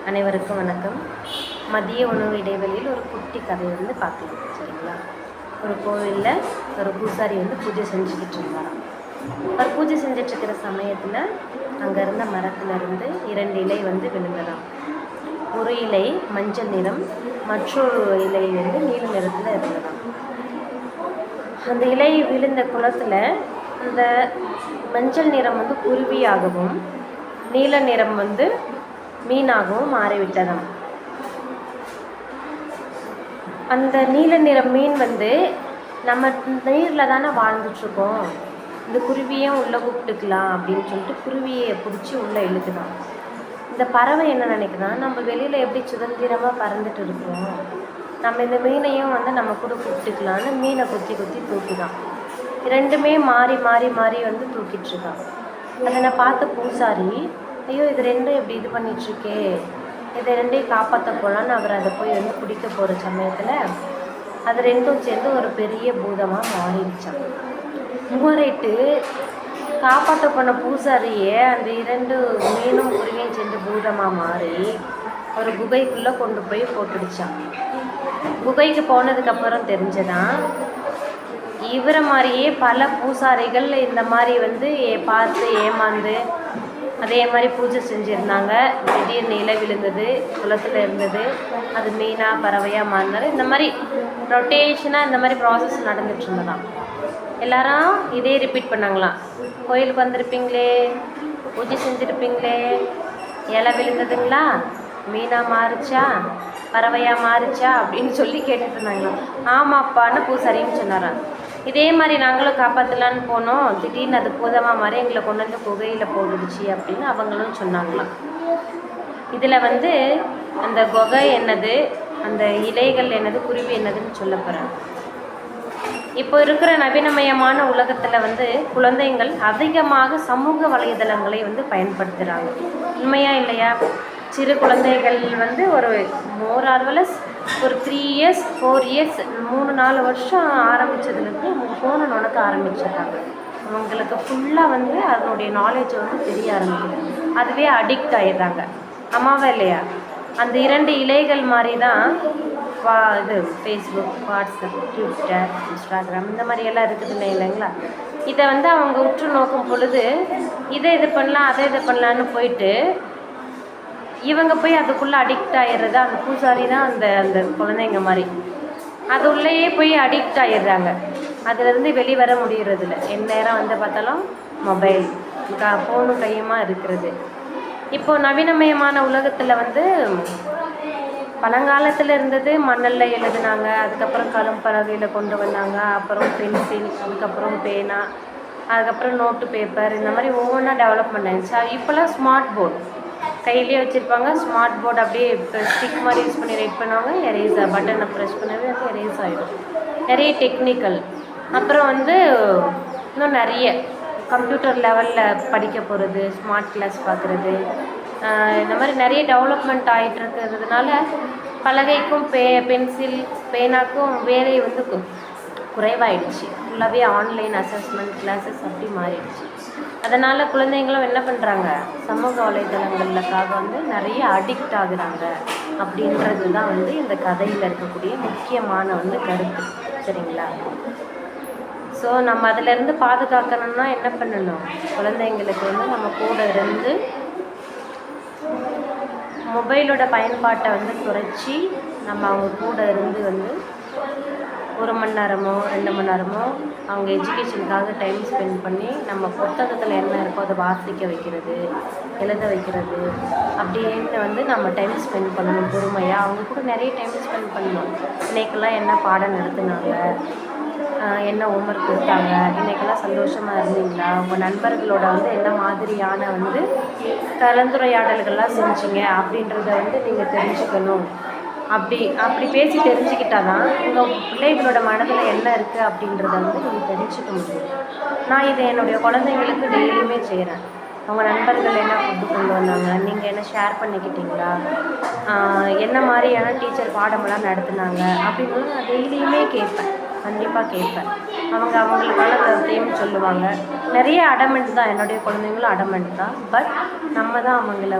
அனைவருக்கும் வணக்கம். மதிய உணவு இடைவெளியில் ஒரு குட்டி கதை பார்க்கலாம். சரிங்களா? ஒரு கோவிலில் ஒரு பூசாரி பூஜை செஞ்சுக்கிட்டு இருந்தாராம். அவர் பூஜை செஞ்சிட்ருக்கிற சமயத்தில் அங்கே இருந்த மரத்துலேருந்து 2 இலை விழுந்ததாம். ஒரு இலை மஞ்சள் நிறம், மற்றொரு இலை நீல நிறத்தில் இருந்ததாம். அந்த இலை விழுந்த குளத்தில் அந்த மஞ்சள் நிறம் குருவியாகவும் நீல நிறம் மீனாகவும் மாறிவிட்டதாம். அந்த நீல நிற மீன் நம்ம நீரில் தானே வாழ்ந்துட்டுருக்கோம், இந்த குருவியும் உள்ளே கூப்பிட்டுக்கலாம் அப்படின்னு சொல்லிட்டு குருவியை பிடிச்சி உள்ளே இழுக்குதான். இந்த பறவை என்ன நினைக்குதான், நம்ம வெளியில் எப்படி சுதந்திரமாக பறந்துட்டு இருக்கோம், நம்ம இந்த மீனையும் நம்ம கூட கூப்பிட்டுக்கலான்னு மீனை கொத்தி கொத்தி தூக்குதான். ரெண்டுமே மாறி மாறி மாறி தூக்கிட்டுருக்கான். அதை நான் பார்த்த பூசாரி, ஐயோ இது ரெண்டும் எப்படி இது பண்ணிகிட்ருக்கே, இதை ரெண்டையும் காப்பாற்ற போகலான்னு அவர் அதை போய் பிடிக்க போகிற சமயத்தில் அது ரெண்டும் சேர்ந்து ஒரு பெரிய பூதமாக மாறிடுச்சான். மாறிட்டு காப்பாற்ற போன பூசாரியே அந்த 2 மீனும் குருவியும் சேர்ந்து பூதமாக மாறி ஒரு குகைக்குள்ளே கொண்டு போய் போட்டுடுச்சான். குகைக்கு போனதுக்கப்புறம் தெரிஞ்சதான், இவரை மாதிரியே பல பூசாரிகள் இந்த மாதிரி பார்த்து ஏமாந்து அதே மாதிரி பூஜை செஞ்சுருந்தாங்க. திடீர்னு இலை விழுந்தது, குளத்தில் இருந்தது, அது மீனாக பறவையாக மாறினார். இந்த மாதிரி ரொட்டேஷனாக இந்த மாதிரி ப்ராசஸ் நடந்துட்டு இருந்ததாம். எல்லாரும் இதே ரிப்பீட் பண்ணாங்களாம். கோயிலுக்கு வந்திருப்பீங்களே, பூஜை செஞ்சுருப்பீங்களே, இலை விழுந்ததுங்களா, மீனாக மாறிச்சா, பறவையாக மாறிச்சா அப்படின்னு சொல்லி கேட்டுட்டு இருந்தாங்களாம். ஆமாப்பான்னு பூசாரின்னு சொன்னாராம். இதே மாதிரி நாங்களும் காப்பாற்றலான்னு போனோம், திடீர்னு அது பூதமாக மாதிரி எங்களை கொண்டு குகையில் போட்டுடுச்சு அப்படின்னு அவங்களும் சொன்னாங்களாம். இதில் அந்த குகை என்னது, அந்த இலைகள் என்னது, குருவி என்னதுன்னு சொல்ல போகிறேன். இப்போ இருக்கிற நவீனமயமான உலகத்தில் குழந்தைகள் அதிகமாக சமூக வலைதளங்களை பயன்படுத்துகிறாங்க. உண்மையா இல்லையா? சிறு குழந்தைகள் ஒரு மோர் ஆர்வலஸ் ஒரு 3 இயர்ஸ் 4 இயர்ஸ் 3-4 வருஷம் ஆரம்பித்ததுலேருந்து அவங்க ஃபோனை நுணக்க ஆரம்பிச்சிடுறாங்க. அவங்களுக்கு ஃபுல்லாக அதனுடைய நாலேஜ் தெரிய ஆரம்பிக்குது. அதுவே அடிக்ட் ஆகிடுறாங்க. அம்மாவா இல்லையா? அந்த 2 இலைகள் மாதிரி தான் இது ஃபேஸ்புக், வாட்ஸ்அப், ட்விட்டர், இன்ஸ்டாகிராம் இந்த மாதிரியெல்லாம் இருக்குது இல்லைங்களா? இதை அவங்க உற்று நோக்கும் பொழுது இதை இது பண்ணலாம் அதை இது பண்ணலான்னு போயிட்டு இவங்க போய் அதுக்குள்ளே அடிக்ட் ஆகிடுறது. அந்த பூசாரி தான் அந்த அந்த குழந்தைங்க மாதிரி அது உள்ளேயே போய் அடிக்ட் ஆகிடுறாங்க. அதுலேருந்து வெளிவர முடியறதில்ல. எந்நேரம் பார்த்தாலும் மொபைல், ஃபோனும் கையுமா இருக்கிறது. இப்போது நவீனமயமான உலகத்தில் பழங்காலத்தில் இருந்தது மண்ணில் எழுதுனாங்க, அதுக்கப்புறம் கரும்பலகையில் கொண்டு வந்தாங்க, அப்புறம் பென்சில், அதுக்கப்புறம் பேனா, அதுக்கப்புறம் நோட்டு பேப்பர், இந்த மாதிரி ஒவ்வொன்றா டெவலப்மெண்ட் ஆகிடுச்சு. இப்போல்லாம் ஸ்மார்ட் போர்டு கையிலே வச்சுருப்பாங்க. ஸ்மார்ட் போர்டு அப்படியே இப்போ ஸ்டிக் மாதிரி யூஸ் பண்ணி ரைட் பண்ணுவாங்க, எரேஸ் பட்டனை ப்ரெஸ் பண்ணவே எரேஸ் ஆகிடும். நிறைய டெக்னிக்கல். அப்புறம் இன்னும் நிறைய கம்ப்யூட்டர் லெவலில் படிக்க போகிறது, ஸ்மார்ட் கிளாஸ் பார்க்குறது, இந்த மாதிரி நிறைய டெவலப்மெண்ட் ஆகிட்டு இருக்கிறதுனால பலகைக்கும் பென்சில் பேனாக்கும் வேலை குறைவாயிடுச்சு. ஃபுல்லாகவே ஆன்லைன் அசஸ்மெண்ட் கிளாஸஸ் அப்படி மாறிடுச்சு. அதனால் குழந்தைங்களும் என்ன பண்ணுறாங்க, சமூக வலைதளங்களுக்காக நிறைய அடிக்ட் ஆகுறாங்க. அப்படின்றது தான் இந்த கதையில் இருக்கக்கூடிய முக்கியமான கருத்து. சரிங்களா? ஸோ நம்ம அதிலேருந்து பாதுகாக்கணும்னா என்ன பண்ணணும், குழந்தைங்களுக்கு நம்ம கூட இருந்து மொபைலோட பயன்பாட்டை குறைச்சி நம்ம அவங்க கூட இருந்து 1 மணி நேரமோ 2 மணி நேரமோ அவங்க எஜுகேஷனுக்காக டைம் ஸ்பெண்ட் பண்ணி நம்ம புத்தகத்தில் என்ன இருக்கோ அதை வாசிக்க வைக்கிறது, எழுத வைக்கிறது, அப்படின்னு நம்ம டைம் ஸ்பெண்ட் பண்ணணும். பொறுமையாக அவங்க கூட நிறைய டைம் ஸ்பெண்ட் பண்ணணும். இன்றைக்கெல்லாம் என்ன பாடம் நடத்துனாங்க, என்ன ஹோம்ஒர்க் கொடுத்தாங்க, இன்றைக்கெல்லாம் சந்தோஷமாக இருந்தீங்களா, உங்கள் நண்பர்களோட என்ன மாதிரியான கலந்துரையாடல்கள்லாம் செஞ்சீங்க அப்படின்றத நீங்கள் தெரிஞ்சுக்கணும். அப்படி பேசி தெரிஞ்சுக்கிட்டால் தான் உங்கள் பிள்ளைகளோட மனதில் என்ன இருக்குது அப்படின்றத நீங்கள் தெரிஞ்சுக்க முடியும். நான் இதை என்னுடைய குழந்தைங்களுக்கு டெய்லியுமே செய்கிறேன். அவங்க நண்பர்கள் என்ன ஃபுட்டு கொண்டு வந்தாங்க, நீங்கள் என்ன ஷேர் பண்ணிக்கிட்டீங்களா, என்ன மாதிரியான டீச்சர் பாடமெல்லாம் நடத்துனாங்க அப்படின்னு நான் டெய்லியுமே கேட்பேன். கண்டிப்பாக கேட்பேன். அவங்களுக்கான கருத்தையும் சொல்லுவாங்க. நிறைய அடமெண்ட் தான், என்னுடைய குழந்தைங்களும் அடமெண்ட் தான். பட் நம்ம தான் அவங்கள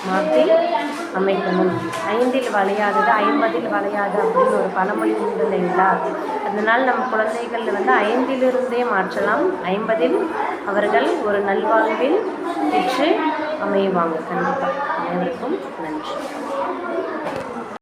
மாற்றி அமைக்கணும். 5ல் வளையாதது 50ல் வளையாது அப்படின்னு ஒரு பழமொழி உண்டு இல்லைங்களா? அதனால் நம்ம குழந்தைகள் 5லிருந்தே மாற்றலாம். 50ல் அவர்கள் ஒரு நல்வாழ்வில் பெற்று அமைவாங்க. கண்டிப்பாக. அனைவருக்கும் நன்றி.